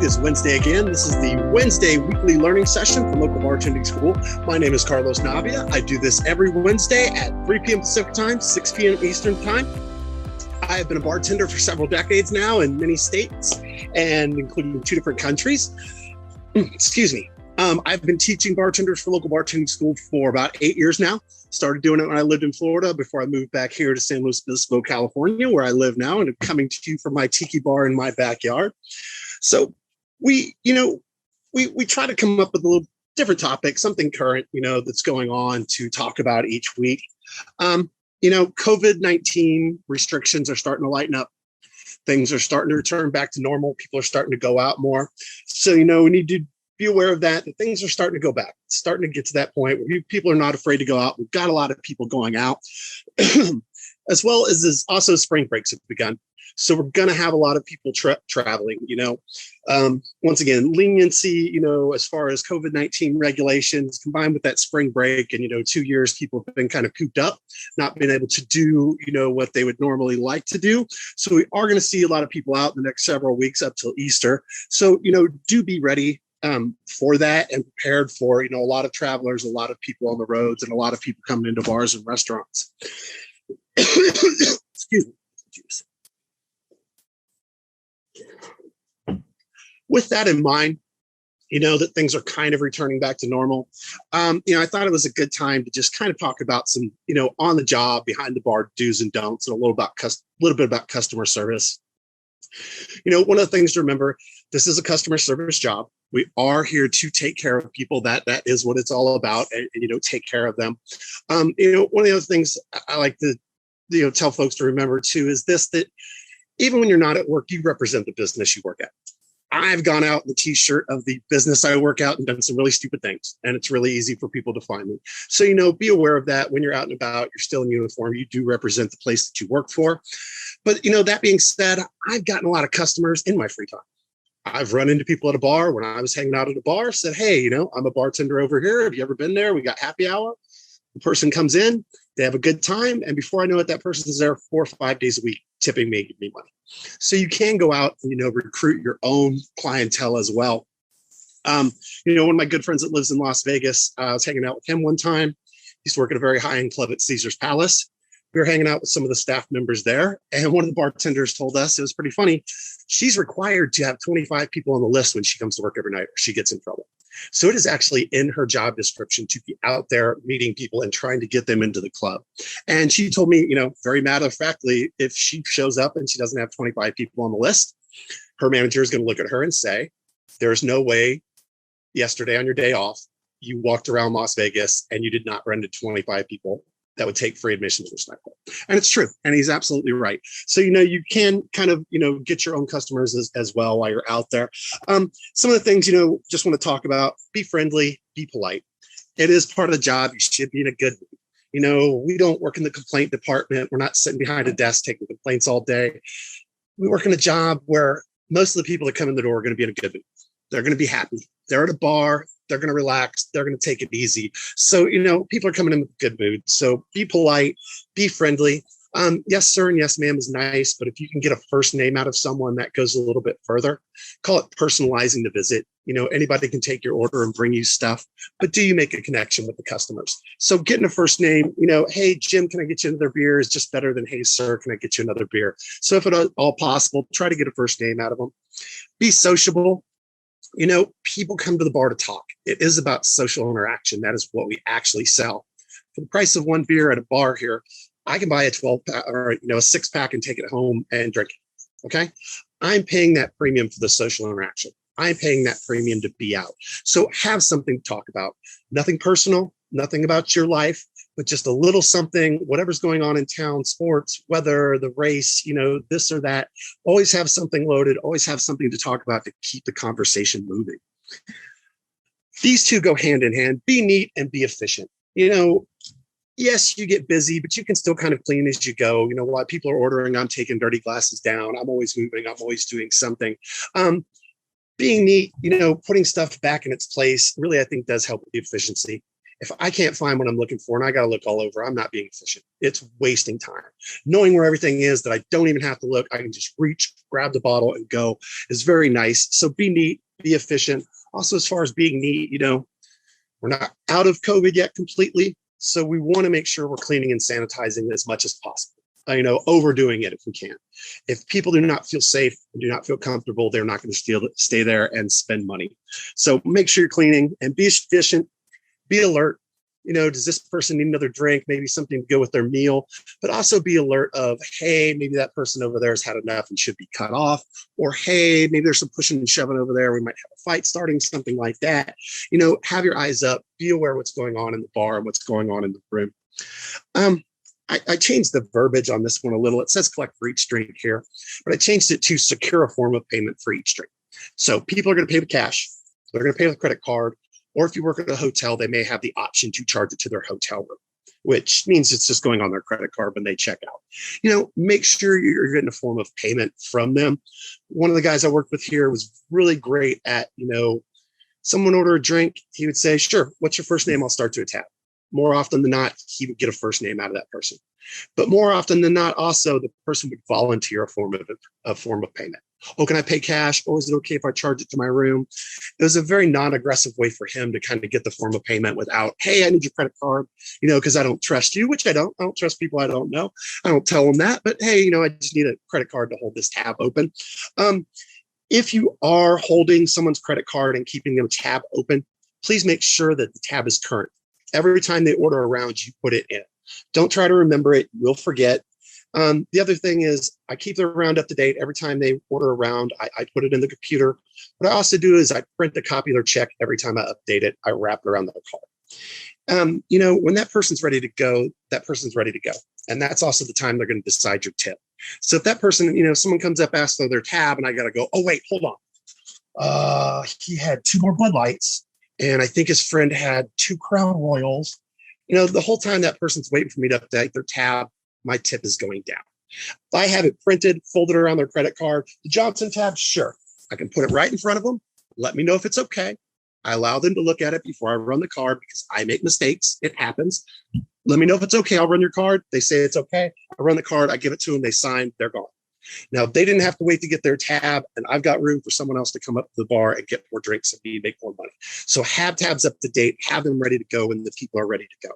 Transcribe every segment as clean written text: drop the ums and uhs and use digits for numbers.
It is Wednesday again. This is the Wednesday weekly learning session from local bartending school. My name is Carlos Navia. I do this every Wednesday at 3 p.m. Pacific time, 6 p.m. Eastern time. I have been a bartender for several decades now in many states and including 2 different countries. Excuse me. I've been teaching bartenders for local bartending school for about 8 years now. Started doing it when I lived in Florida before I moved back here to San Luis Obispo, California, where I live now, and I'm coming to you from my tiki bar in my backyard. So we try to come up with a little different topic, something current, that's going on to talk about each week. COVID-19 restrictions are starting to lighten up. Things are starting to return back to normal. People are starting to go out more. So, we need to be aware of that. Things are starting to go back, starting to get to that point where people are not afraid to go out. We've got a lot of people going out, as well as also spring breaks have begun. So we're going to have a lot of people traveling, once again, leniency, as far as COVID-19 regulations combined with that spring break and, 2 years, people have been kind of cooped up, not being able to do, what they would normally like to do. So we are going to see a lot of people out in the next several weeks up till Easter. So, do be ready for that and prepared for, a lot of travelers, a lot of people on the roads, and a lot of people coming into bars and restaurants. Excuse me. With that in mind, that things are kind of returning back to normal. I thought it was a good time to just kind of talk about some, on the job, behind the bar do's and don'ts, and a little bit about customer service. One of the things to remember, this is a customer service job. We are here to take care of people. That is what it's all about, and take care of them. One of the other things I like to, tell folks to remember too is this, that even when you're not at work, you represent the business you work at. I've gone out in the t-shirt of the business I work out and done some really stupid things. And it's really easy for people to find me. So, be aware of that. When you're out and about, you're still in uniform. You do represent the place that you work for. But, that being said, I've gotten a lot of customers in my free time. I've run into people at a bar when I was hanging out at a bar, said, hey, I'm a bartender over here. Have you ever been there? We got happy hour. The person comes in, they have a good time. And before I know it, that person's there 4 or 5 days a week, tipping me, giving me money. So you can go out and, recruit your own clientele as well. One of my good friends that lives in Las Vegas, I was hanging out with him one time. He used to work at a very high-end club at Caesar's Palace. We were hanging out with some of the staff members there. And one of the bartenders told us, it was pretty funny, she's required to have 25 people on the list when she comes to work every night or she gets in trouble. So it is actually in her job description to be out there meeting people and trying to get them into the club. And she told me, very matter-of-factly, if she shows up and she doesn't have 25 people on the list, her manager is going to look at her and say, there's no way yesterday on your day off, you walked around Las Vegas and you did not run into 25 people that would take free admission to this nightclub. And it's true. And he's absolutely right. So, you can kind of, get your own customers as well while you're out there. Some of the things, just want to talk about, be friendly, be polite. It is part of the job. You should be in a good mood. We don't work in the complaint department. We're not sitting behind a desk taking complaints all day. We work in a job where most of the people that come in the door are going to be in a good mood. They're going to be happy. They're at a bar. They're going to relax. They're going to take it easy. So, people are coming in with a good mood. So be polite, be friendly. Yes, sir, and yes, ma'am is nice. But if you can get a first name out of someone, that goes a little bit further. Call it personalizing the visit. Anybody can take your order and bring you stuff. But do you make a connection with the customers? So getting a first name, hey, Jim, can I get you another beer is just better than, hey, sir, can I get you another beer? So if at all possible, try to get a first name out of them. Be sociable. People come to the bar to talk. It is about social interaction. That is what we actually sell. For the price of one beer at a bar here, I can buy a 12-pack or, a 6-pack and take it home and drink it. Okay. I'm paying that premium for the social interaction. I'm paying that premium to be out. So have something to talk about. Nothing personal, nothing about your life, but just a little something, whatever's going on in town, sports, weather, the race, this or that. Always have something loaded, always have something to talk about to keep the conversation moving. These two go hand in hand. Be neat and be efficient. Yes, you get busy, but you can still kind of clean as you go. While people are ordering, I'm taking dirty glasses down. I'm always moving. I'm always doing something. Being neat, putting stuff back in its place, really, I think does help with the efficiency. If I can't find what I'm looking for and I got to look all over, I'm not being efficient. It's wasting time. Knowing where everything is that I don't even have to look, I can just reach, grab the bottle and go is very nice. So be neat, be efficient. Also, as far as being neat, we're not out of COVID yet completely. So we want to make sure we're cleaning and sanitizing as much as possible. Overdoing it if we can. If people do not feel safe and do not feel comfortable, they're not going to stay there and spend money. So make sure you're cleaning and be efficient, be alert. Does this person need another drink? Maybe something to go with their meal, but also be alert of, hey, maybe that person over there has had enough and should be cut off. Or, hey, maybe there's some pushing and shoving over there. We might have a fight starting, something like that. Have your eyes up, be aware of what's going on in the bar and what's going on in the room. I changed the verbiage on this one a little. It says collect for each drink here, but I changed it to secure a form of payment for each drink. So people are going to pay with cash. They're going to pay with a credit card. Or if you work at a hotel, they may have the option to charge it to their hotel room, which means it's just going on their credit card when they check out. Make sure you're getting a form of payment from them. One of the guys I worked with here was really great at, someone order a drink. He would say, sure, what's your first name? I'll start to a tab. More often than not, he would get a first name out of that person. But more often than not, also, the person would volunteer a form of payment. Oh, can I pay cash? Or is it okay if I charge it to my room? It was a very non-aggressive way for him to kind of get the form of payment without, hey, I need your credit card, because I don't trust you, which I don't. I don't trust people I don't know. I don't tell them that. But hey, I just need a credit card to hold this tab open. If you are holding someone's credit card and keeping them tab open, please make sure that the tab is current. Every time they order around, you put it in. Don't try to remember it. You'll forget. The other thing is I keep their round up to date. Every time they order a round, I put it in the computer. What I also do is I print a copy of their check every time I update it. I wrap it around their card. When that person's ready to go, that person's ready to go. And that's also the time they're going to decide your tip. So if that person, someone comes up, asks for their tab, and I got to go, oh, wait, hold on. He had 2 more Bud Lights. And I think his friend had 2 Crown Royals. The whole time that person's waiting for me to update their tab, my tip is going down. If I have it printed, folded around their credit card, the Johnson tab, sure. I can put it right in front of them. Let me know if it's okay. I allow them to look at it before I run the card because I make mistakes. It happens. Let me know if it's okay. I'll run your card. They say it's okay. I run the card. I give it to them. They sign. They're gone. Now, if they didn't have to wait to get their tab and I've got room for someone else to come up to the bar and get more drinks and me make more money. So have tabs up to date, have them ready to go when the people are ready to go.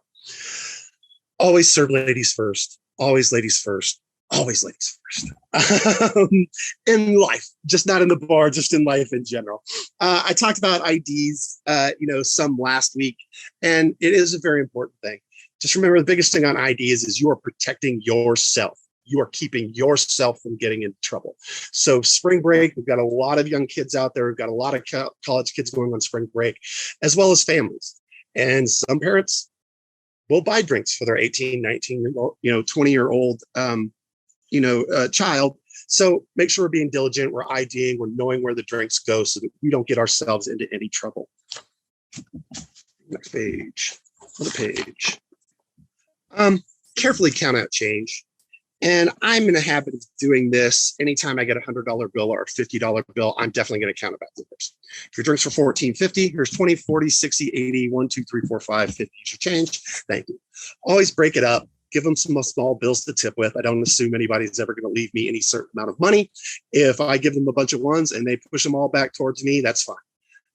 Always serve ladies first, always ladies first, always ladies first. In life, just not in the bar, just in life in general. I talked about IDs, some last week, and it is a very important thing. Just remember the biggest thing on IDs is you are protecting yourself. You are keeping yourself from getting into trouble. So spring break, we've got a lot of young kids out there. We've got a lot of college kids going on spring break, as well as families. And some parents will buy drinks for their 18, 19, 20-year-old, child. So make sure we're being diligent. We're IDing. We're knowing where the drinks go so that we don't get ourselves into any trouble. Next page. Another page. Carefully count out change. And I'm in a habit of doing this. Anytime I get a $100 bill or a $50 bill, I'm definitely going to count it back to this. If your drink's for $14.50, here's 20, 40, 60, 80, 1, 2, 3, 4, 5, 50 is your change. Thank you. Always break it up. Give them some small bills to tip with. I don't assume anybody's ever going to leave me any certain amount of money. If I give them a bunch of ones and they push them all back towards me, that's fine.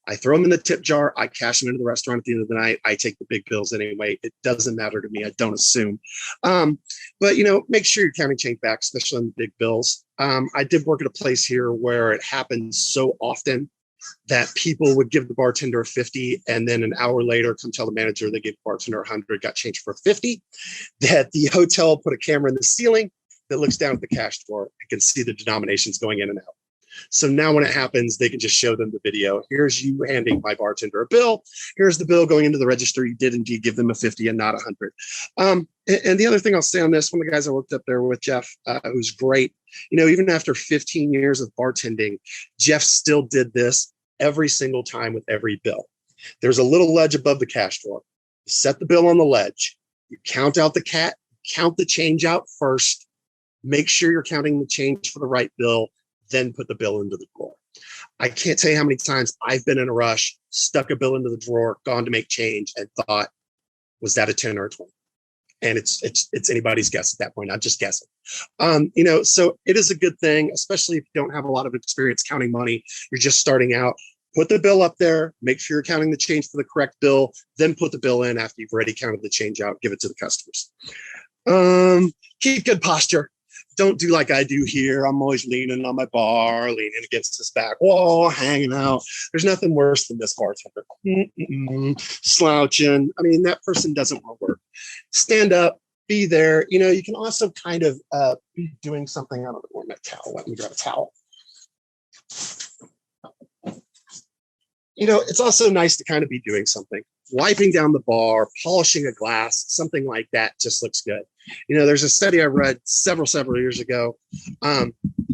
I throw them in the tip jar. I cash them into the restaurant at the end of the night. I take the big bills anyway. It doesn't matter to me. I don't assume. But, make sure you're counting change back, especially on the big bills. I did work at a place here where it happens so often that people would give the bartender a 50 and then an hour later come tell the manager they gave the bartender 100, got changed for 50, that the hotel put a camera in the ceiling that looks down at the cash drawer and can see the denominations going in and out. So now when it happens, they can just show them the video. Here's you handing my bartender a bill. Here's the bill going into the register. You did indeed give them a 50 and not 100. And the other thing I'll say on this, one of the guys I worked up there with, Jeff, who's great, even after 15 years of bartending, Jeff still did this every single time with every bill. There's a little ledge above the cash drawer. You set the bill on the ledge. You count out count the change out first. Make sure you're counting the change for the right bill. Then put the bill into the drawer. I can't tell you how many times I've been in a rush, stuck a bill into the drawer, gone to make change and thought, Was that a 10 or a 20? And it's anybody's guess at that point. I'm just guessing. So it is a good thing, especially if you don't have a lot of experience counting money. You're just starting out. Put the bill up there. Make sure you're counting the change for the correct bill. Then put the bill in after you've already counted the change out. Give it to the customers. Keep good posture. Don't do like I do here. I'm always leaning on my bar, leaning against this back wall, hanging out. There's nothing worse than this bartender. Slouching. I mean, that person doesn't want to work. Stand up, be there. You can also kind of be doing something. I don't know where my towel. Let me grab a towel. It's also nice to kind of be doing something. Wiping down the bar, polishing a glass, something like that just looks good. There's a study I read several years ago.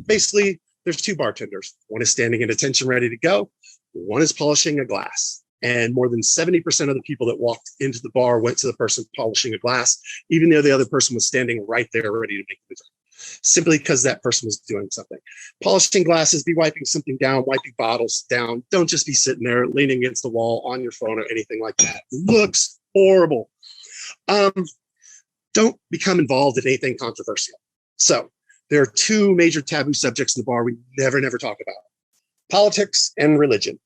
Basically, there's two bartenders. One is standing at attention ready to go. One is polishing a glass. And more than 70% of the people that walked into the bar went to the person polishing a glass, even though the other person was standing right there ready to make the drink. Simply because that person was doing something. Polishing glasses, be wiping something down, wiping bottles down. Don't just be sitting there leaning against the wall on your phone or anything like that. Looks horrible. Don't become involved in anything controversial. So there are two major taboo subjects in the bar we never talk about: politics and religion.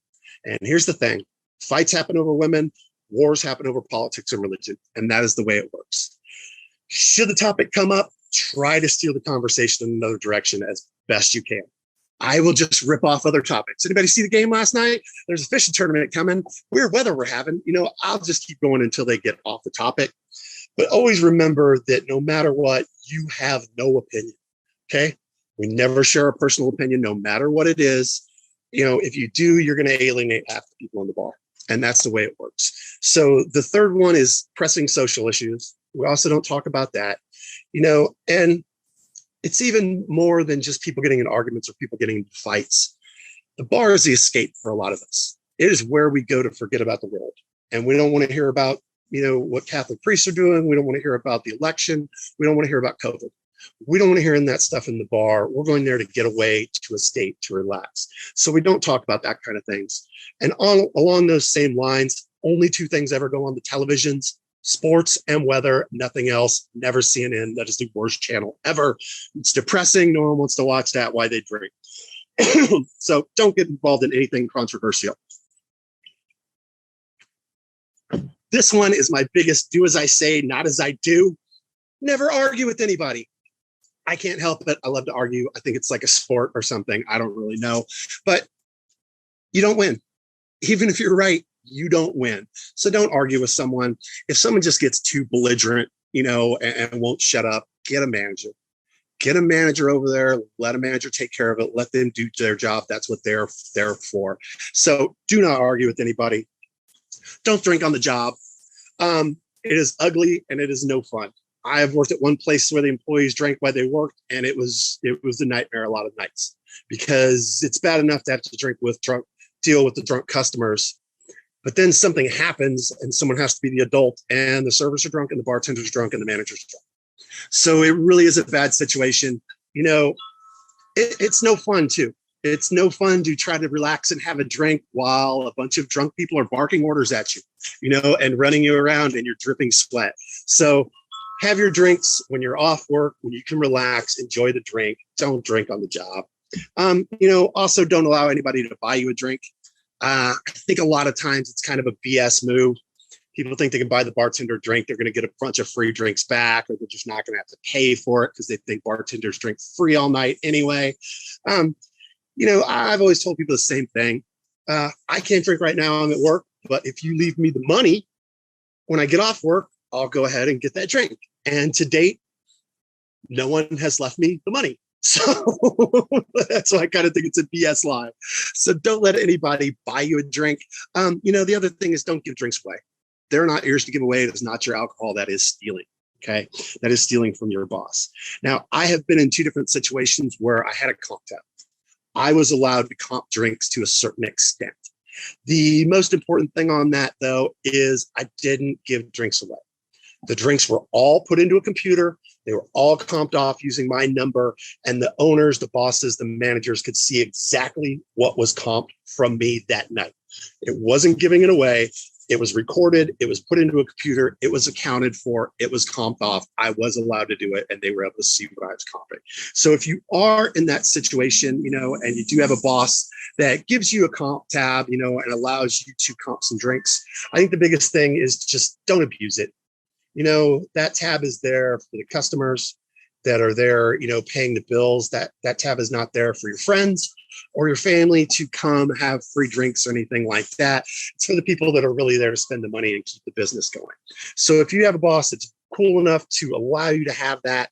And here's the thing: fights happen over women, wars happen over politics and religion, and that is the way it works. Should the topic come up, try to steer the conversation in another direction as best you can. I will just rip off other topics. Anybody see the game last night? There's a fishing tournament coming. Weird weather we're having. I'll just keep going until they get off the topic. But always remember that no matter what, you have no opinion. Okay? We never share a personal opinion, no matter what it is. If you do, you're going to alienate half the people in the bar. And that's the way it works. So the third one is pressing social issues. We also don't talk about that. And it's even more than just people getting in arguments or people getting into fights. The bar is the escape for a lot of us. It is where we go to forget about the world. And we don't want to hear about, what Catholic priests are doing. We don't want to hear about the election. We don't want to hear about COVID. We don't want to hear that stuff in the bar. We're going there to get away, to escape, to relax. So we don't talk about that kind of things. And along those same lines, only two things ever go on the televisions: sports and weather, nothing else. Never CNN. That is the worst channel ever. It's depressing. No one wants to watch that. Why they drink. So don't get involved in anything controversial. This one is my biggest: do as I say, not as I do. Never argue with anybody. I can't help it. I love to argue. I think it's like a sport or something. I don't really know. But you don't win. Even if you're right, you don't win. So don't argue with someone. If someone just gets too belligerent, and won't shut up, get a manager. Get a manager over there. Let a manager take care of it. Let them do their job. That's what they're there for. So do not argue with anybody. Don't drink on the job. It is ugly and it is no fun. I have worked at one place where the employees drank while they worked, and it was a nightmare a lot of nights, because it's bad enough to have to deal with the drunk customers. But then something happens and someone has to be the adult, and the servers are drunk and the bartender's drunk and the manager's drunk. So it really is a bad situation. It's no fun too. It's no fun to try to relax and have a drink while a bunch of drunk people are barking orders at you, and running you around and you're dripping sweat. So have your drinks when you're off work, when you can relax, enjoy the drink. Don't drink on the job. Also don't allow anybody to buy you a drink. I think a lot of times it's kind of a BS move. People think they can buy the bartender a drink. They're going to get a bunch of free drinks back, or they're just not going to have to pay for it because they think bartenders drink free all night anyway. I've always told people the same thing. I can't drink right now. I'm at work, but if you leave me the money when I get off work, I'll go ahead and get that drink. And to date, no one has left me the money. So that's why I kind of think it's a BS lie. So don't let anybody buy you a drink. The other thing is, don't give drinks away. They're not yours to give away. It is not your alcohol. That is stealing. Okay. That is stealing from your boss. Now, I have been in two different situations where I had a comp tab. I was allowed to comp drinks to a certain extent. The most important thing on that, though, is I didn't give drinks away. The drinks were all put into a computer. They were all comped off using my number, and the owners, the bosses, the managers could see exactly what was comped from me that night. It wasn't giving it away. It was recorded. It was put into a computer. It was accounted for. It was comped off. I was allowed to do it, and they were able to see what I was comping. So if you are in that situation, and you do have a boss that gives you a comp tab, and allows you to comp some drinks, I think the biggest thing is just don't abuse it. That tab is there for the customers that are there, paying the bills. That tab is not there for your friends or your family to come have free drinks or anything like that. It's for the people that are really there to spend the money and keep the business going. So if you have a boss that's cool enough to allow you to have that,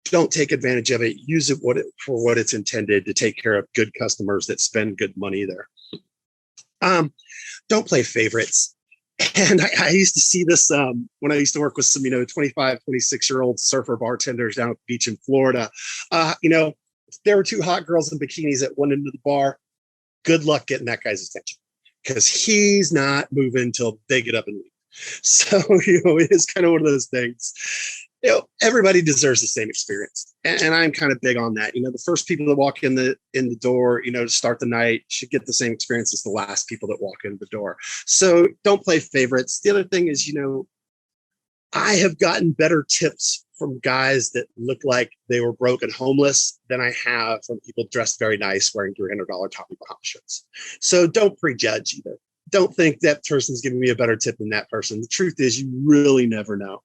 don't take advantage of it. Use it for what it's intended, to take care of good customers that spend good money there. Don't play favorites. And I used to see this when I used to work with some, 25, 26-year-old surfer bartenders down at the beach in Florida. If there were two hot girls in bikinis at one end of the bar, good luck getting that guy's attention, because he's not moving till they get up and leave. So, it is kind of one of those things. Everybody deserves the same experience. And I'm kind of big on that. The first people that walk in the door, to start the night should get the same experience as the last people that walk in the door. So don't play favorites. The other thing is, I have gotten better tips from guys that look like they were broke and homeless than I have from people dressed very nice wearing $300 Tommy Bahama shirts. So don't prejudge either. Don't think that person's giving me a better tip than that person. The truth is, you really never know.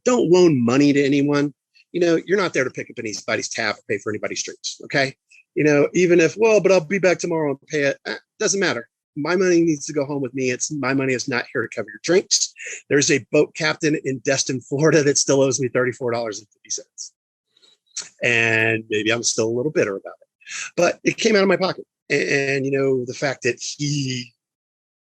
Don't loan money to anyone. You're not there to pick up anybody's tab or pay for anybody's drinks. Okay. Even if, but I'll be back tomorrow and pay it. Doesn't matter. My money needs to go home with me. My money is not here to cover your drinks. There's a boat captain in Destin, Florida that still owes me $34.50. And maybe I'm still a little bitter about it, but it came out of my pocket. And the fact that he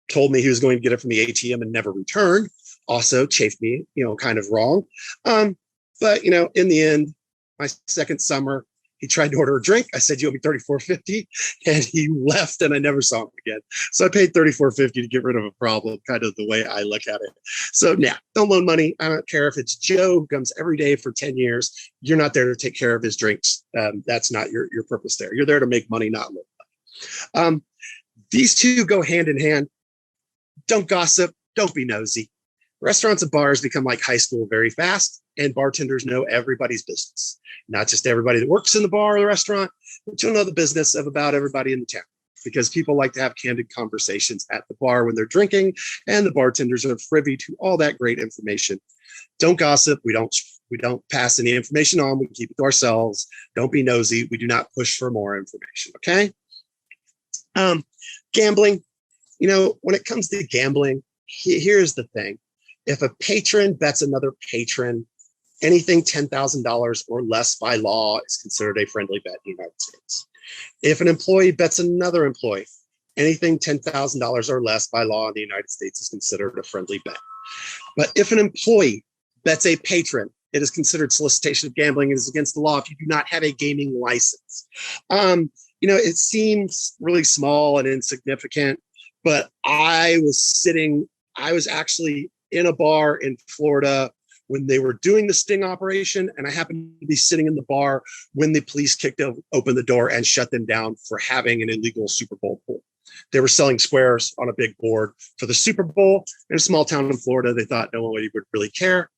told me he was going to get it from the ATM and never returned also chafed me, kind of wrong. But in the end, my second summer, he tried to order a drink. I said, you owe me $34.50, and he left, and I never saw him again. So I paid $34.50 to get rid of a problem, kind of the way I look at it. So don't loan money. I don't care if it's Joe who comes every day for 10 years. You're not there to take care of his drinks. That's not your purpose there. You're there to make money, not loan money. These two go hand in hand. Don't gossip. Don't be nosy. Restaurants and bars become like high school very fast, and bartenders know everybody's business. Not just everybody that works in the bar or the restaurant, but you'll know the business of about everybody in the town, because people like to have candid conversations at the bar when they're drinking, and the bartenders are privy to all that great information. Don't gossip. We don't pass any information on. We keep it to ourselves. Don't be nosy. We do not push for more information. Okay. Gambling. When it comes to gambling, here's the thing. If a patron bets another patron, anything $10,000 or less by law is considered a friendly bet in the United States. If an employee bets another employee, anything $10,000 or less by law in the United States is considered a friendly bet. But if an employee bets a patron, it is considered solicitation of gambling. It is against the law if you do not have a gaming license. It seems really small and insignificant, but I was actually in a bar in Florida when they were doing the sting operation, and I happened to be sitting in the bar when the police kicked open the door and shut them down for having an illegal Super Bowl pool. They were selling squares on a big board for the Super Bowl in a small town in Florida. They thought no one would really care.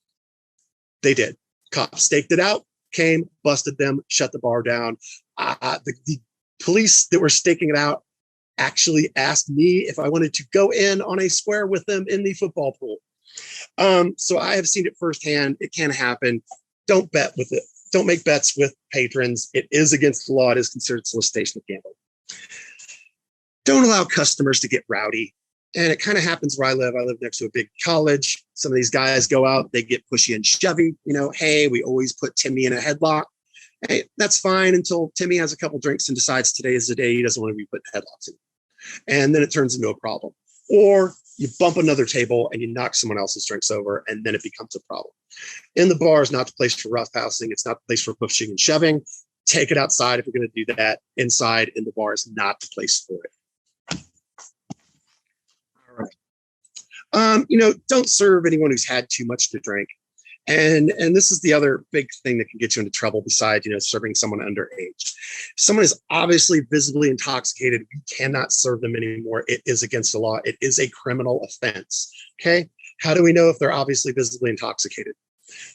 They did. Cops staked it out, came, busted them, shut the bar down. The police that were staking it out actually asked me if I wanted to go in on a square with them in the football pool. So I have seen it firsthand. It can happen. Don't bet with it. Don't make bets with patrons. It is against the law. It is considered solicitation of gambling. Don't allow customers to get rowdy. And it kind of happens where I live. I live next to a big college. Some of these guys go out, they get pushy and shovey. Hey, we always put Timmy in a headlock. Hey, that's fine until Timmy has a couple drinks and decides today is the day he doesn't want to be put in headlocks in. And then it turns into a problem. Or you bump another table and you knock someone else's drinks over, and then it becomes a problem. In the bar is not the place for roughhousing. It's not the place for pushing and shoving. Take it outside if you're going to do that. Inside in the bar is not the place for it. All right. Don't serve anyone who's had too much to drink. And this is the other big thing that can get you into trouble besides, serving someone underage. Someone is obviously visibly intoxicated. We cannot serve them anymore. It is against the law. It is a criminal offense. Okay. How do we know if they're obviously visibly intoxicated?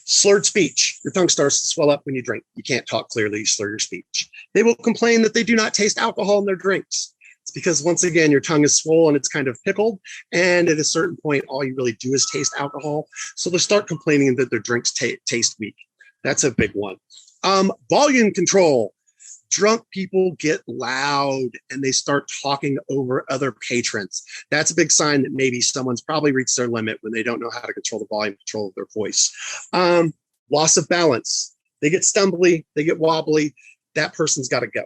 Slurred speech. Your tongue starts to swell up when you drink. You can't talk clearly. You slur your speech. They will complain that they do not taste alcohol in their drinks. It's because, once again, your tongue is swollen, it's kind of pickled, and at a certain point, all you really do is taste alcohol. So they'll start complaining that their drinks taste weak. That's a big one. Volume control. Drunk people get loud and they start talking over other patrons. That's a big sign that maybe someone's probably reached their limit when they don't know how to control the volume control of their voice. Loss of balance. They get stumbly, they get wobbly. That person's got to go.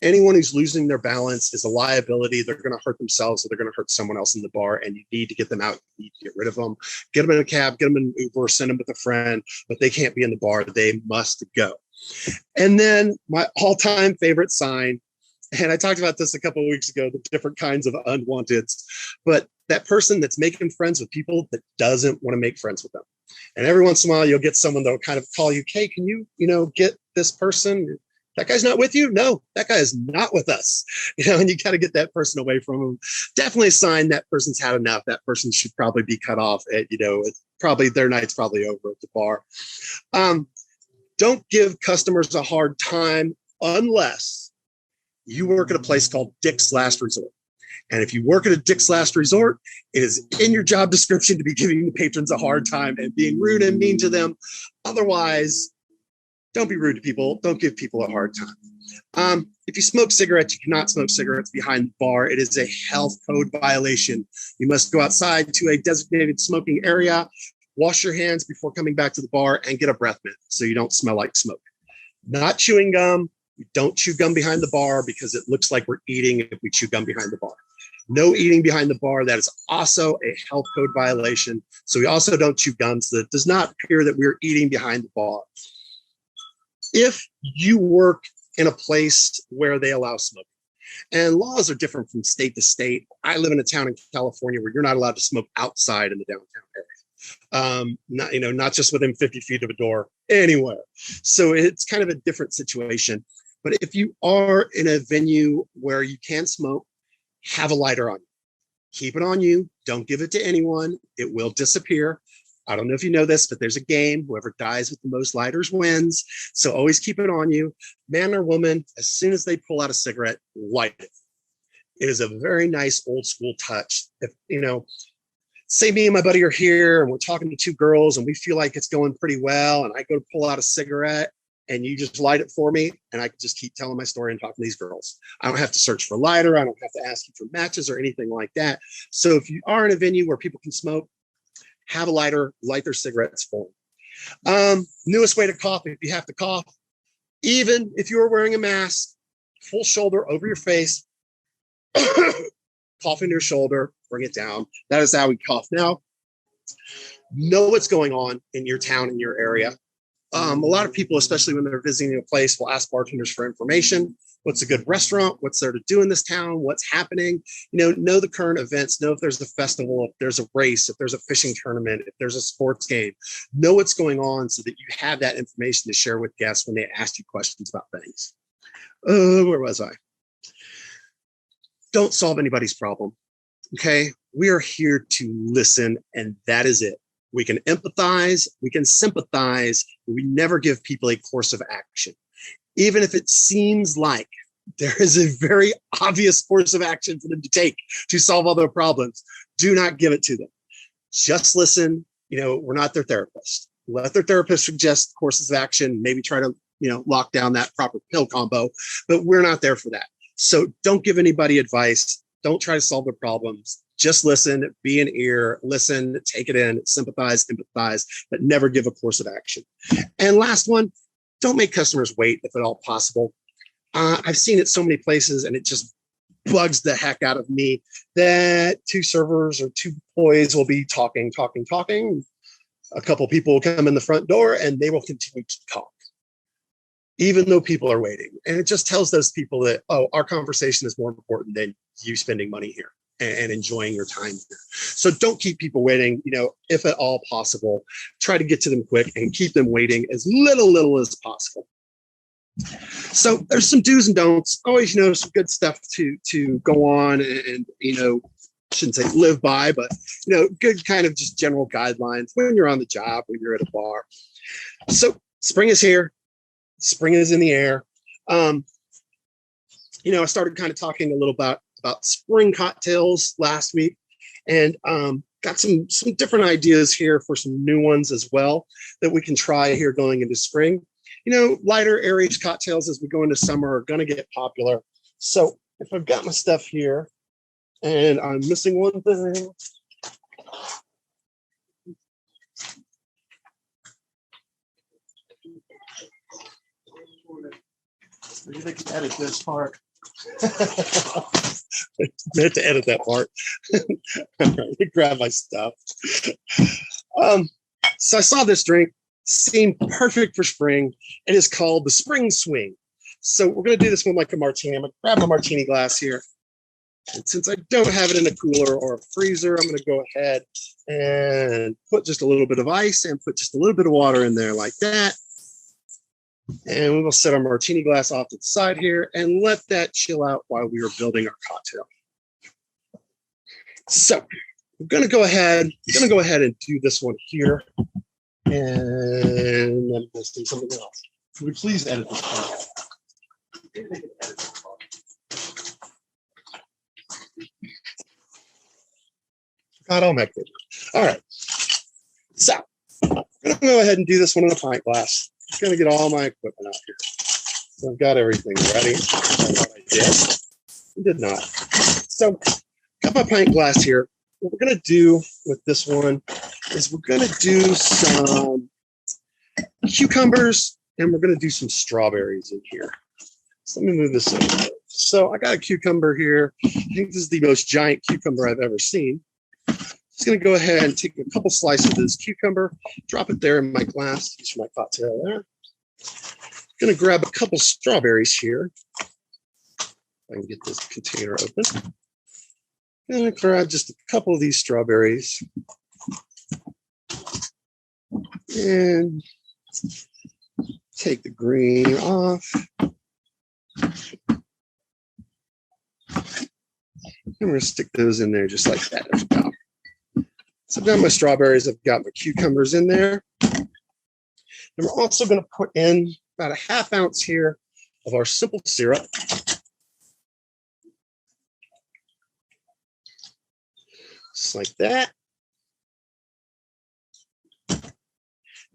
Anyone who's losing their balance is a liability. They're going to hurt themselves or they're going to hurt someone else in the bar, and you need to get them out. You need to get rid of them. Get them in a cab, get them in an Uber, send them with a friend, but they can't be in the bar. They must go. And then my all-time favorite sign, and I talked about this a couple of weeks ago, the different kinds of unwanteds, but that person that's making friends with people that doesn't want to make friends with them. And every once in a while, you'll get someone that'll kind of call you, hey, can you, get this person? That guy's not with you? No, that guy is not with us. And you got to get that person away from him. Definitely a sign that person's had enough. That person should probably be cut off. It's probably their night's probably over at the bar. Don't give customers a hard time unless you work at a place called Dick's Last Resort. And if you work at a Dick's Last Resort, it is in your job description to be giving the patrons a hard time and being rude and mean to them. Otherwise, don't be rude to people. Don't give people a hard time. If you smoke cigarettes, you cannot smoke cigarettes behind the bar. It is a health code violation. You must go outside to a designated smoking area, wash your hands before coming back to the bar, and get a breath mint so you don't smell like smoke. Not chewing gum. We don't chew gum behind the bar because it looks like we're eating if we chew gum behind the bar. No eating behind the bar. That is also a health code violation. So we also don't chew gum. So it does not appear that we're eating behind the bar. If you work in a place where they allow smoking, and laws are different from state to state. I live in a town in California where you're not allowed to smoke outside in the downtown area. Not just within 50 feet of a door, anywhere. So it's kind of a different situation. But if you are in a venue where you can smoke, have a lighter on you. Keep it on you. Don't give it to anyone. It will disappear. I don't know if you know this, but there's a game. Whoever dies with the most lighters wins. So always keep it on you. Man or woman, as soon as they pull out a cigarette, light it. It is a very nice old school touch. If, say me and my buddy are here and we're talking to two girls and we feel like it's going pretty well, and I go to pull out a cigarette and you just light it for me, and I can just keep telling my story and talking to these girls. I don't have to search for a lighter. I don't have to ask you for matches or anything like that. So if you are in a venue where people can smoke, have a lighter, light their cigarettes for them. Newest way to cough, if you have to cough, even if you're wearing a mask, full shoulder over your face, cough into your shoulder, bring it down. That is how we cough. Now, know what's going on in your town, in your area. A lot of people, especially when they're visiting a place, will ask bartenders for information. What's a good restaurant? What's there to do in this town? What's happening? Know the current events. Know if there's a festival, if there's a race, if there's a fishing tournament, if there's a sports game. Know what's going on so that you have that information to share with guests when they ask you questions about things. Where was I? Don't solve anybody's problem. Okay? We are here to listen, and that is it. We can empathize, we can sympathize, but we never give people a course of action. Even if it seems like there is a very obvious course of action for them to take to solve all their problems, do not give it to them. Just listen. We're not their therapist. Let their therapist suggest courses of action, maybe try to, lock down that proper pill combo, but we're not there for that. So don't give anybody advice. Don't try to solve their problems. Just listen, be an ear, listen, take it in, sympathize, empathize, but never give a course of action. And last one, don't make customers wait if at all possible. I've seen it so many places, and it just bugs the heck out of me that two servers or two employees will be talking. A couple people will come in the front door and they will continue to talk, even though people are waiting. And it just tells those people that, our conversation is more important than you spending money here. and enjoying your time here. So don't keep people waiting, if at all possible. Try to get to them quick and keep them waiting as little as possible. So there's some do's and don'ts. Always, some good stuff to go on and shouldn't say live by, but good kind of just general guidelines when you're on the job, when you're at a bar. So spring is here. Spring is in the air. I started kind of talking a little about spring cocktails last week, and got some different ideas here for some new ones as well that we can try here going into spring. Lighter airy cocktails as we go into summer are going to get popular. So if I've got my stuff here and I'm missing one thing. Maybe they can edit this part. I had to edit that part. Let me grab my stuff. So I saw this drink, seemed perfect for spring. It is called the Spring Swing. So we're going to do this one like a martini. I'm going to grab my martini glass here. And since I don't have it in a cooler or a freezer, I'm going to go ahead and put just a little bit of ice and put just a little bit of water in there like that. And we will set our martini glass off to the side here and let that chill out while we are building our cocktail. So we're going to go ahead and do this one here. And I'm missing something else. Could we please edit this part? God, I'll make it. All right. So I'm going to go ahead and do this one in a pint glass. I'm going to get all my equipment out here. So I've got everything ready. I did not. So got my pint glass here. What we're going to do with this one is we're going to do some cucumbers and we're going to do some strawberries in here. So let me move this over. So I got a cucumber here. I think this is the most giant cucumber I've ever seen. Just going to go ahead and take a couple slices of this cucumber, drop it there in my glass, use for my cocktail there. Going to grab a couple strawberries here. If I can get this container open. Going to grab just a couple of these strawberries. And take the green off. I'm going to stick those in there just like that at the top. So I've got my strawberries, I've got my cucumbers in there. And we're also going to put in about a half ounce here of our simple syrup. Just like that.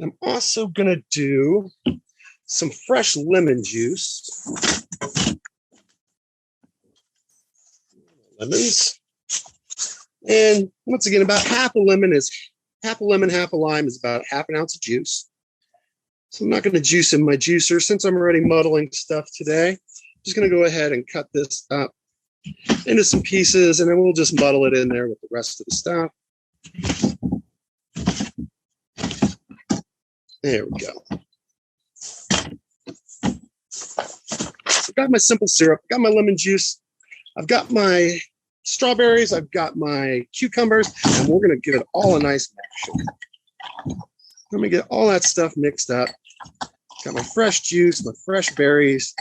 I'm also going to do some fresh lemon juice. Lemons. And once again, about half a lemon, half a lime is about half an ounce of juice. So I'm not going to juice in my juicer since I'm already muddling stuff today. I'm just going to go ahead and cut this up into some pieces, and then we'll just muddle it in there with the rest of the stuff. There we go. So I've got my simple syrup, got my lemon juice, I've got my strawberries, I've got my cucumbers, and we're going to give it all a nice mash. Let me get all that stuff mixed up. Got my fresh juice, my fresh berries,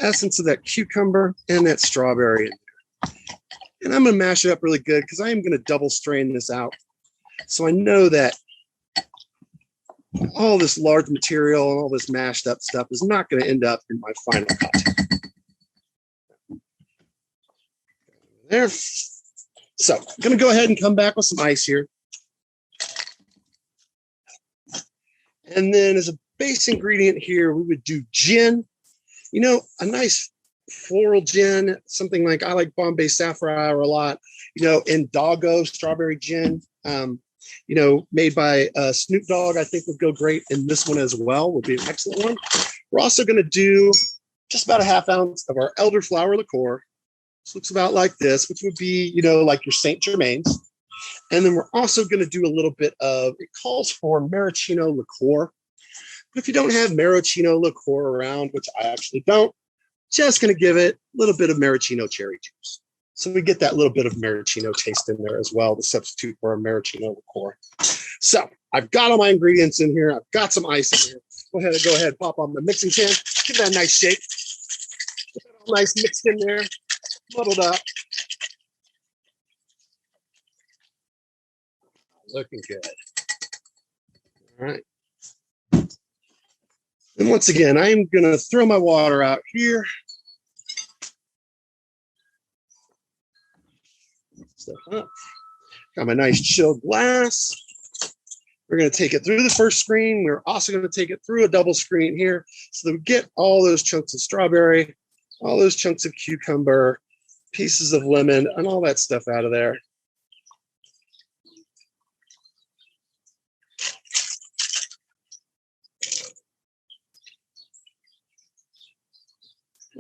essence of that cucumber, and that strawberry in there. And I'm going to mash it up really good because I am going to double strain this out. So I know that all this large material and all this mashed up stuff is not going to end up in my final cocktail. There. So I'm going to go ahead and come back with some ice here. And then as a base ingredient here, we would do gin. You know, a nice floral gin, something like, I like Bombay Sapphire a lot. You know, Indago strawberry gin, you know, made by Snoop Dogg, I think would go great in this one as well, would be an excellent one. We're also going to do just about a half ounce of our elderflower liqueur. This looks about like this, which would be, you know, like your St. Germain's. And then we're also going to do a little bit of, it calls for maraschino liqueur. But if you don't have maraschino liqueur around, which I actually don't, just going to give it a little bit of maraschino cherry juice. So we get that little bit of maraschino taste in there as well, to substitute for a maraschino liqueur. So I've got all my ingredients in here. I've got some ice in here. Go ahead, pop on the mixing tin. Give that a nice shake. Get that all nice mixed in there, muddled up. Looking good. All right. And once again, I'm going to throw my water out here. Got my nice chilled glass. We're going to take it through the first screen. We're also going to take it through a double screen here so that we get all those chunks of strawberry, all those chunks of cucumber, pieces of lemon, and all that stuff out of there.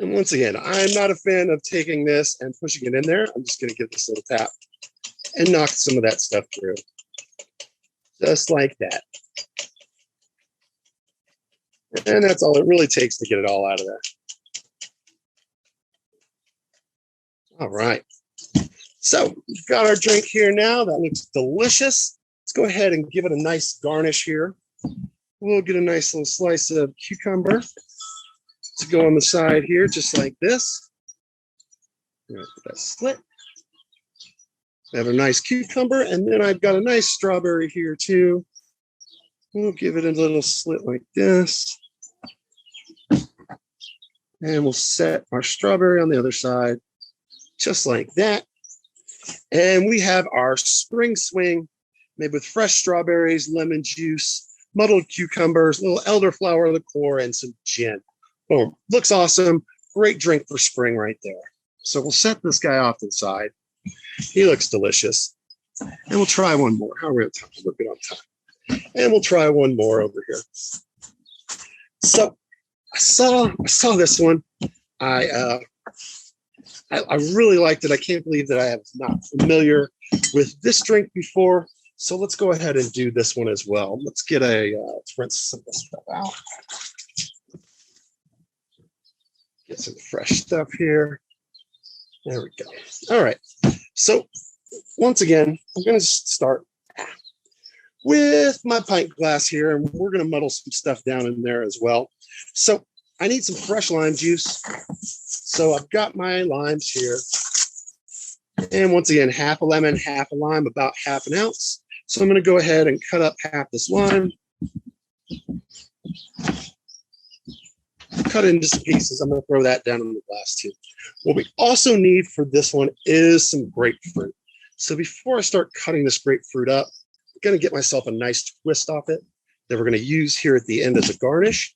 And once again, I'm not a fan of taking this and pushing it in there. I'm just going to give this a little tap and knock some of that stuff through. Just like that. And that's all it really takes to get it all out of there. All right. So we've got our drink here now. That looks delicious. Let's go ahead and give it a nice garnish here. We'll get a nice little slice of cucumber to go on the side here, just like this. Put that slit. I have a nice cucumber, and then I've got a nice strawberry here too. We'll give it a little slit like this. And we'll set our strawberry on the other side, just like that. And we have our spring swing made with fresh strawberries, lemon juice, muddled cucumbers, a little elderflower liqueur, and some gin. Boom. Looks awesome. Great drink for spring right there. So we'll set this guy off to the side. He looks delicious. And we'll try one more. How are we on time? We're good on time. And we'll try one more over here. So I saw this one. I really liked it. I can't believe that I was not familiar with this drink before. So let's go ahead and do this one as well. Let's get let's rinse some of this stuff out. Get some fresh stuff here. There we go. All right. So once again, I'm going to start with my pint glass here, and we're going to muddle some stuff down in there as well. So I need some fresh lime juice. So I've got my limes here. And once again, half a lemon, half a lime, about half an ounce. So I'm going to go ahead and cut up half this lime. Cut it into some pieces. I'm going to throw that down in the glass too. What we also need for this one is some grapefruit. So before I start cutting this grapefruit up, I'm going to get myself a nice twist off it that we're going to use here at the end as a garnish.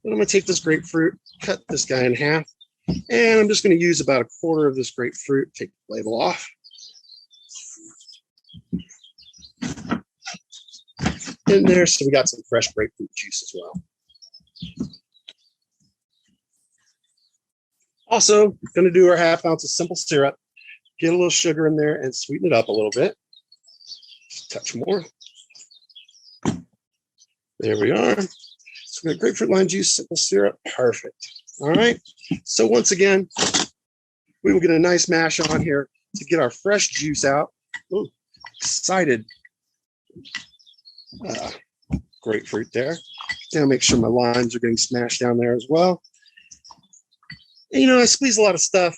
And I'm going to take this grapefruit, cut this guy in half, and I'm just going to use about a quarter of this grapefruit, take the label off. In there, so we got some fresh grapefruit juice as well. Also, going to do our half ounce of simple syrup, get a little sugar in there and sweeten it up a little bit. Just a touch more. There we are. So we got grapefruit, lime juice, simple syrup. Perfect. All right. So once again, we will get a nice mash on here to get our fresh juice out. Ooh, excited. Grapefruit there. Now make sure my limes are getting smashed down there as well. And, I squeeze a lot of stuff,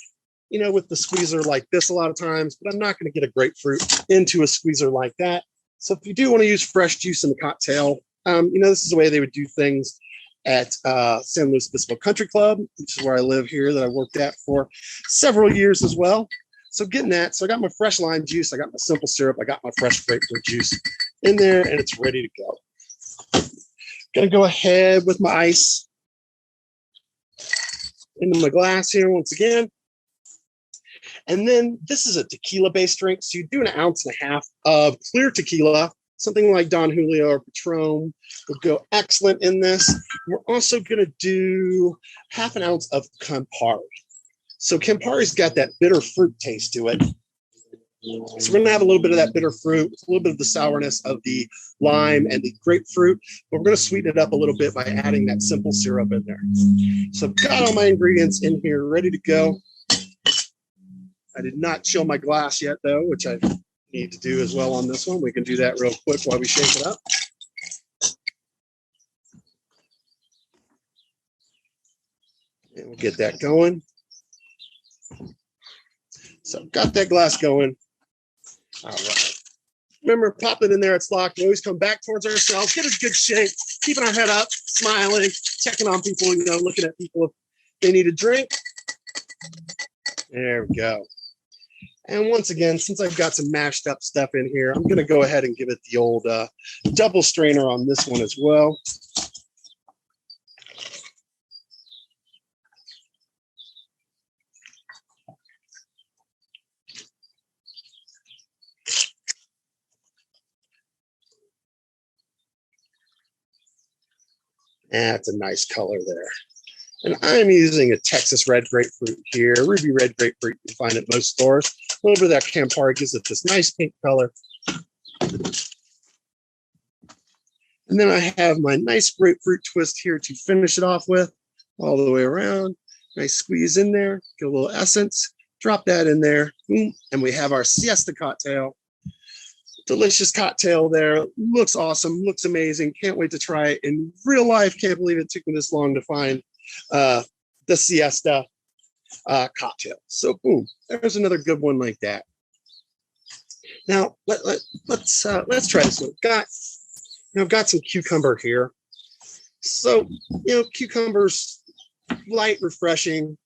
with the squeezer like this a lot of times, but I'm not going to get a grapefruit into a squeezer like that. So if you do want to use fresh juice in the cocktail, this is the way they would do things at San Luis Obispo Country Club, which is where I live here, that I worked at for several years as well. So getting that. So I got my fresh lime juice. I got my simple syrup. I got my fresh grapefruit juice in there, and it's ready to go. Going to go ahead with my ice into my glass here once again. And then this is a tequila-based drink. So you do 1.5 ounces of clear tequila. Something like Don Julio or Patron will go excellent in this. We're also going to do 1/2 ounce of Campari. So Campari's got that bitter fruit taste to it. So we're going to have a little bit of that bitter fruit, a little bit of the sourness of the lime and the grapefruit, but we're going to sweeten it up a little bit by adding that simple syrup in there. So I've got all my ingredients in here ready to go. I did not chill my glass yet though, which I need to do as well on this one. We can do that real quick while we shake it up. And we'll get that going. So I've got that glass going. All right. Remember, pop it in there, it's locked. We always come back towards ourselves, get a good shake, keeping our head up, smiling, checking on people, looking at people if they need a drink. There we go. And once again, since I've got some mashed up stuff in here, I'm going to go ahead and give it the old double strainer on this one as well. That's a nice color there. And I'm using a Texas red grapefruit here, ruby red grapefruit. You can find it at most stores. Over that Campari gives it this nice pink color. And then I have my nice grapefruit twist here to finish it off with, all the way around. Nice squeeze in there, get a little essence, drop that in there, and we have our siesta cocktail. Delicious cocktail there. Looks awesome, looks amazing. Can't wait to try it in real life. Can't believe it took me this long to find the siesta cocktail. So boom, there's another good one like that. Now let's try this one. I've got some cucumber here. So cucumbers, light, refreshing.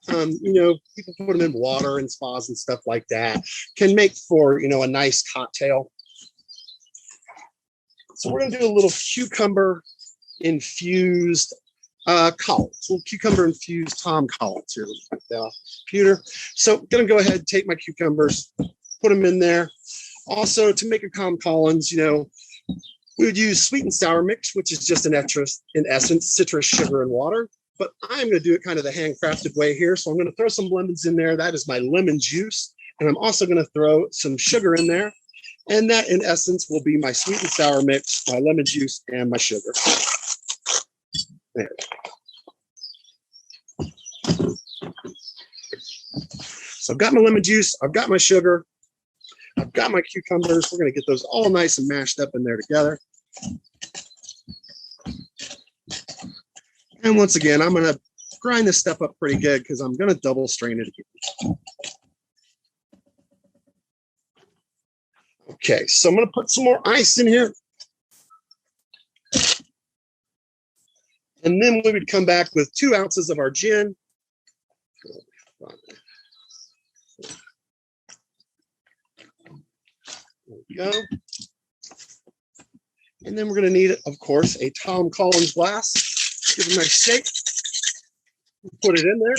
People put them in water and spas and stuff like that. Can make for a nice cocktail. So we're gonna do a little cucumber infused Collins, little cucumber infused Tom Collins here. Let me get that off the computer. So I'm gonna go ahead and take my cucumbers, put them in there. Also, to make a Tom Collins, we would use sweet and sour mix, which is just in essence citrus, sugar, and water. But I'm going to do it kind of the handcrafted way here. So I'm going to throw some lemons in there. That is my lemon juice. And I'm also going to throw some sugar in there. And that, in essence, will be my sweet and sour mix, my lemon juice, and my sugar. There. So I've got my lemon juice. I've got my sugar. I've got my cucumbers. We're going to get those all nice and mashed up in there together. And once again, I'm going to grind this stuff up pretty good because I'm going to double strain it again. Okay, so I'm going to put some more ice in here. And then we would come back with 2 ounces of our gin. There we go. And then we're going to need, of course, a Tom Collins glass. Give it a nice shake. Put it in there.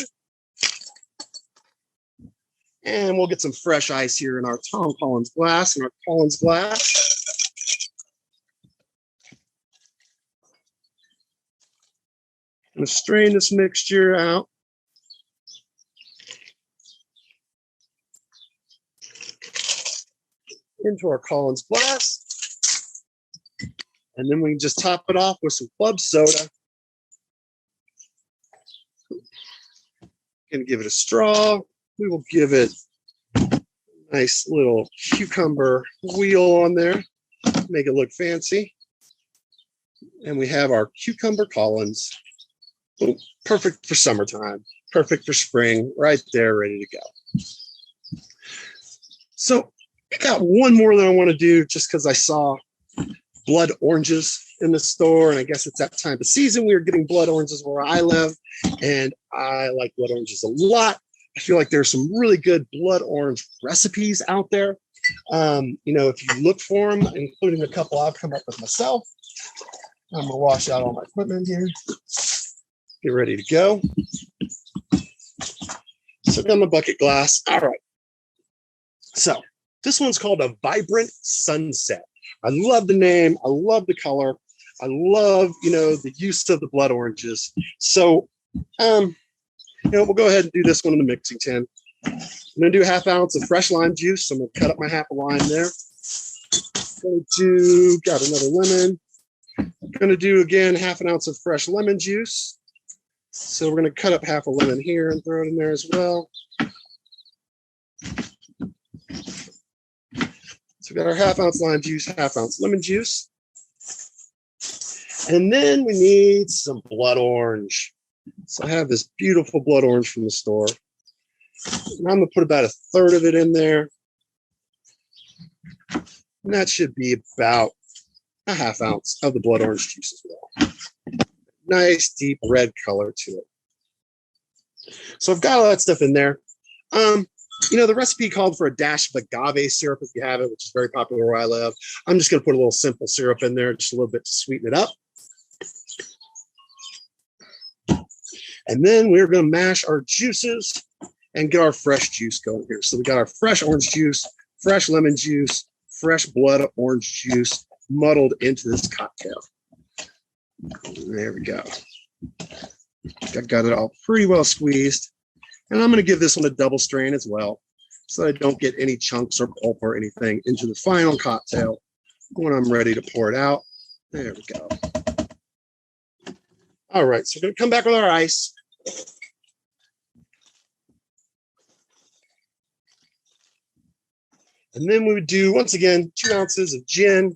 And we'll get some fresh ice here in our Tom Collins glass and our Collins glass. I'm going to strain this mixture out. Into our Collins glass. And then we can just top it off with some club soda. Going to give it a straw. We will give it a nice little cucumber wheel on there, make it look fancy. And we have our cucumber Collins. Ooh, perfect for summertime, perfect for spring, right there, ready to go. So I got one more that I want to do just because I saw blood oranges in the store, and I guess it's that time of season. We are getting blood oranges where I live, and I like blood oranges a lot. I feel like there's some really good blood orange recipes out there. If you look for them, including a couple I've come up with myself. I'm gonna wash out all my equipment here. Get ready to go. So I've got my bucket glass. All right. So this one's called a Vibrant Sunset. I love the name. I love the color. I love, the use of the blood oranges. So, we'll go ahead and do this one in the mixing tin. I'm going to do 1/2 ounce of fresh lime juice. So I'm going to cut up my half a lime there. Got another lemon. I'm going to do, again, 1/2 ounce of fresh lemon juice. So we're going to cut up half a lemon here and throw it in there as well. we got our half-ounce lime juice, half-ounce lemon juice. And then we need some blood orange. So I have this beautiful blood orange from the store. And I'm going to put about a third of it in there. And that should be about a half ounce of the blood orange juice as well. Nice deep red color to it. So I've got all that stuff in there. The recipe called for a dash of agave syrup if you have it, which is very popular where I live. I'm just going to put a little simple syrup in there, just a little bit to sweeten it up. And then we're going to mash our juices and get our fresh juice going here. So we got our fresh orange juice, fresh lemon juice, fresh blood orange juice muddled into this cocktail. There we go. I got it all pretty well squeezed. And I'm going to give this one a double strain as well, so that I don't get any chunks or pulp or anything into the final cocktail when I'm ready to pour it out. There we go. All right, so we're going to come back with our ice. And then we would do, once again, 2 ounces of gin.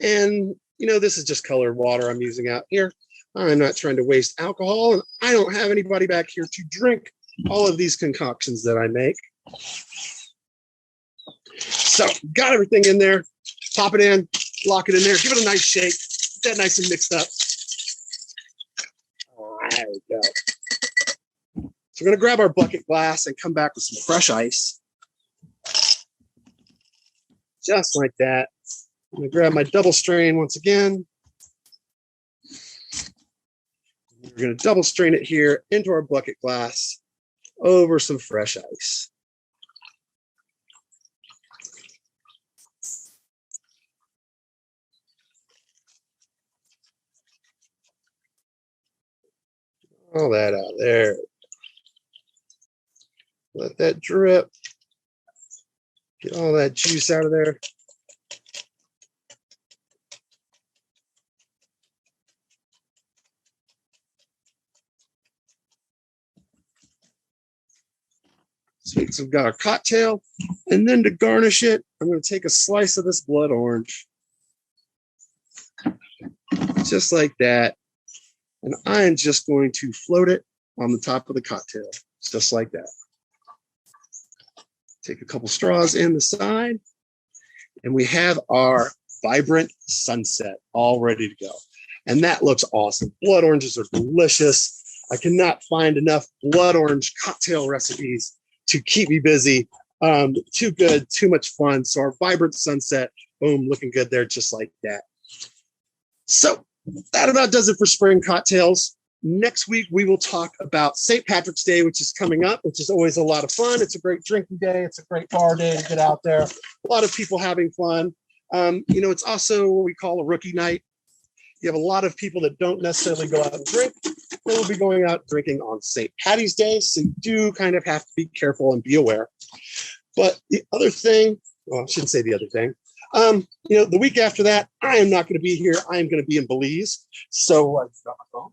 And, this is just colored water I'm using out here. I'm not trying to waste alcohol, and I don't have anybody back here to drink all of these concoctions that I make. So, got everything in there. Pop it in, lock it in there, give it a nice shake, get that nice and mixed up. There we go. So we're going to grab our bucket glass and come back with some fresh ice. Just like that. I'm going to grab my double strain once again. We're going to double strain it here into our bucket glass over some fresh ice. All that out there. Let that drip. Get all that juice out of there. So we've got our cocktail, and then to garnish it, I'm going to take a slice of this blood orange, just like that, and I am just going to float it on the top of the cocktail, just like that. Take a couple straws in the side, and we have our vibrant sunset all ready to go. And that looks awesome. Blood oranges are delicious. I cannot find enough blood orange cocktail recipes to keep me busy. Too good, too much fun. So our vibrant sunset, boom, looking good there, just like that. So that about does it for spring cocktails. Next week, we will talk about St. Patrick's Day, which is coming up, which is always a lot of fun. It's a great drinking day. It's a great bar day to get out there. A lot of people having fun. It's also what we call a rookie night. You have a lot of people that don't necessarily go out and drink. They will be going out drinking on St. Patty's Day, so you do kind of have to be careful and be aware. But the other thing, well, I shouldn't say the other thing. The week after that, I am not going to be here. I am going to be in Belize. So I've got my phone.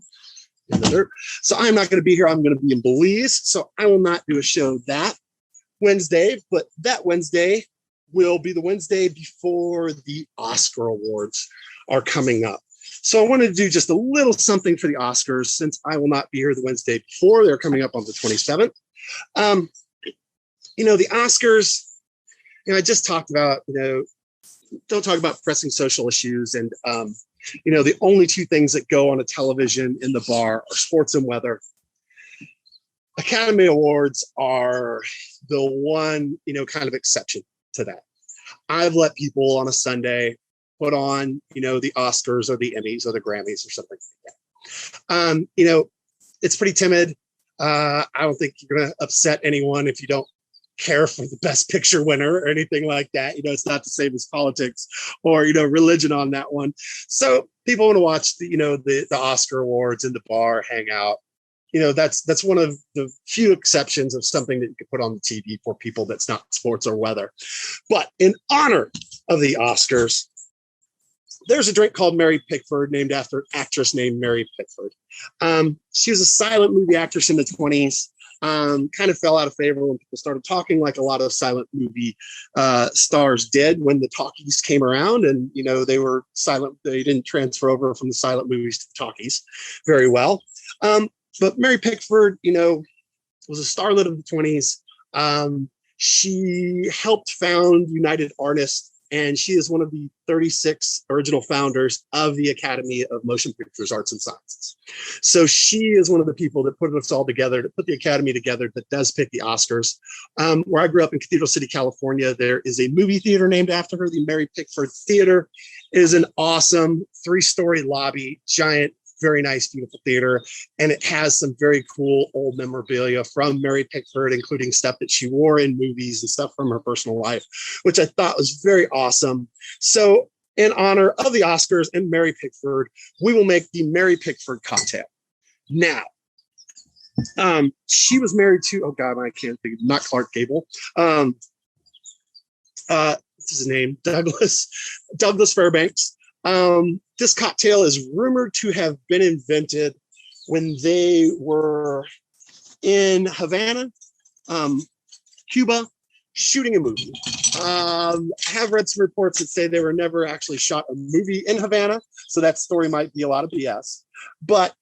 So I'm not going to be here. I'm going to be in Belize. So I will not do a show that Wednesday, but that Wednesday will be the Wednesday before the Oscar Awards are coming up. So I wanted to do just a little something for the Oscars since I will not be here the Wednesday before. They're coming up on the 27th. The Oscars, I just talked about, don't talk about pressing social issues. And, the only two things that go on a television in the bar are sports and weather. Academy Awards are the one, kind of exception to that. I've let people on a Sunday put on, the Oscars or the Emmys or the Grammys or something like that. It's pretty timid. I don't think you're going to upset anyone if you don't care for the best picture winner or anything like that. It's not the same as politics or, religion on that one. So people want to watch the Oscar Awards in the bar, hang out. That's one of the few exceptions of something that you could put on the TV for people that's not sports or weather. But in honor of the Oscars, there's a drink called Mary Pickford, named after an actress named Mary Pickford. She was a silent movie actress in the 20s. kind of fell out of favor when people started talking like a lot of silent movie stars did when the talkies came around, and they were silent. They didn't transfer over from the silent movies to the talkies very well. But Mary Pickford, was a starlet of the 20s. She helped found United Artists, and she is one of the 36 original founders of the Academy of Motion Pictures Arts and Sciences. So she is one of the people that put us all together, to put the Academy together, that does pick the Oscars. Where I grew up in Cathedral City, California, there is a movie theater named after her, the Mary Pickford Theater. It is an awesome 3-story lobby, giant, very nice, beautiful theater. And it has some very cool old memorabilia from Mary Pickford, including stuff that she wore in movies and stuff from her personal life, which I thought was very awesome. So in honor of the Oscars and Mary Pickford, we will make the Mary Pickford cocktail. Now, she was married to, oh God, I can't think, not Clark Gable. What's his name? Douglas Fairbanks. This cocktail is rumored to have been invented when they were in Havana, Cuba, shooting a movie. I have read some reports that say they were never actually shot a movie in Havana, so that story might be a lot of BS. But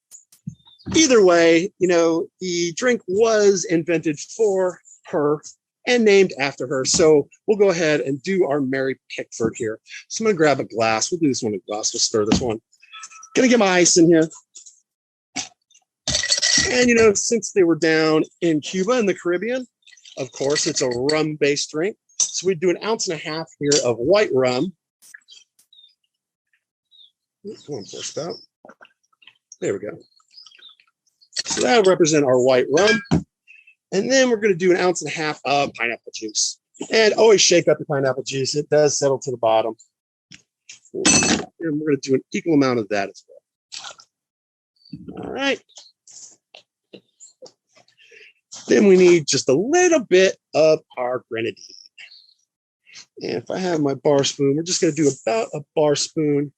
either way, the drink was invented for her and named after her. So we'll go ahead and do our Mary Pickford here. So I'm going to grab a glass. We'll do this one in a glass. We'll stir this one. Going to get my ice in here. And, since they were down in Cuba in the Caribbean, of course, it's a rum-based drink. So we do 1.5 ounces here of white rum. Come on, pour spout. There we go. So that'll represent our white rum. And then we're going to do 1.5 ounces of pineapple juice. And always shake up the pineapple juice. It does settle to the bottom. And we're going to do an equal amount of that as well. All right. Then we need just a little bit of our grenadine. And if I have my bar spoon, we're just going to do about a bar spoon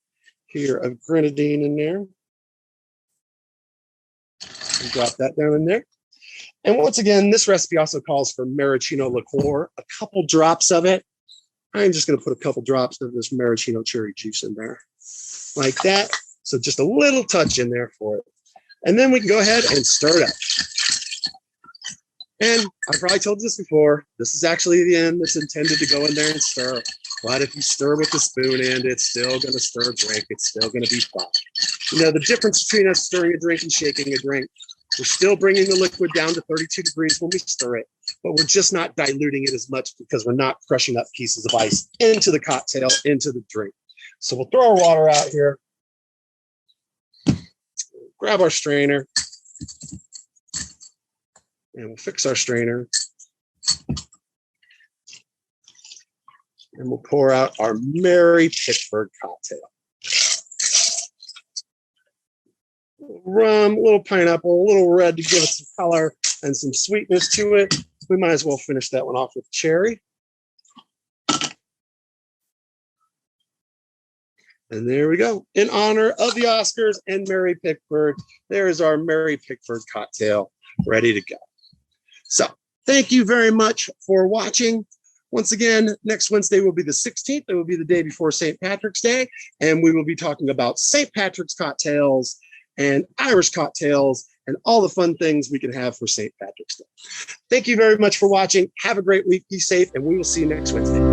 here of grenadine in there. And drop that down in there. And once again, this recipe also calls for maraschino liqueur, a couple drops of it. I'm just going to put a couple drops of this maraschino cherry juice in there, like that. So just a little touch in there for it. And then we can go ahead and stir it up. And I've probably told you this before, this is actually the end that's intended to go in there and stir. But if you stir with the spoon end, it's still going to stir a drink. It's still going to be fun. The difference between us stirring a drink and shaking a drink, we're still bringing the liquid down to 32 degrees when we stir it, but we're just not diluting it as much because we're not crushing up pieces of ice into the cocktail, into the drink. So we'll throw our water out here, grab our strainer, and we'll fix our strainer. And we'll pour out our Mary Pickford cocktail. Rum, a little pineapple, a little red to give it some color and some sweetness to it. We might as well finish that one off with cherry. And there we go. In honor of the Oscars and Mary Pickford, there is our Mary Pickford cocktail ready to go. So thank you very much for watching. Once again, next Wednesday will be the 16th. It will be the day before St. Patrick's Day. And we will be talking about St. Patrick's cocktails and Irish cocktails and all the fun things we can have for St. Patrick's Day. Thank you very much for watching. Have a great week. Be safe, and we will see you next Wednesday.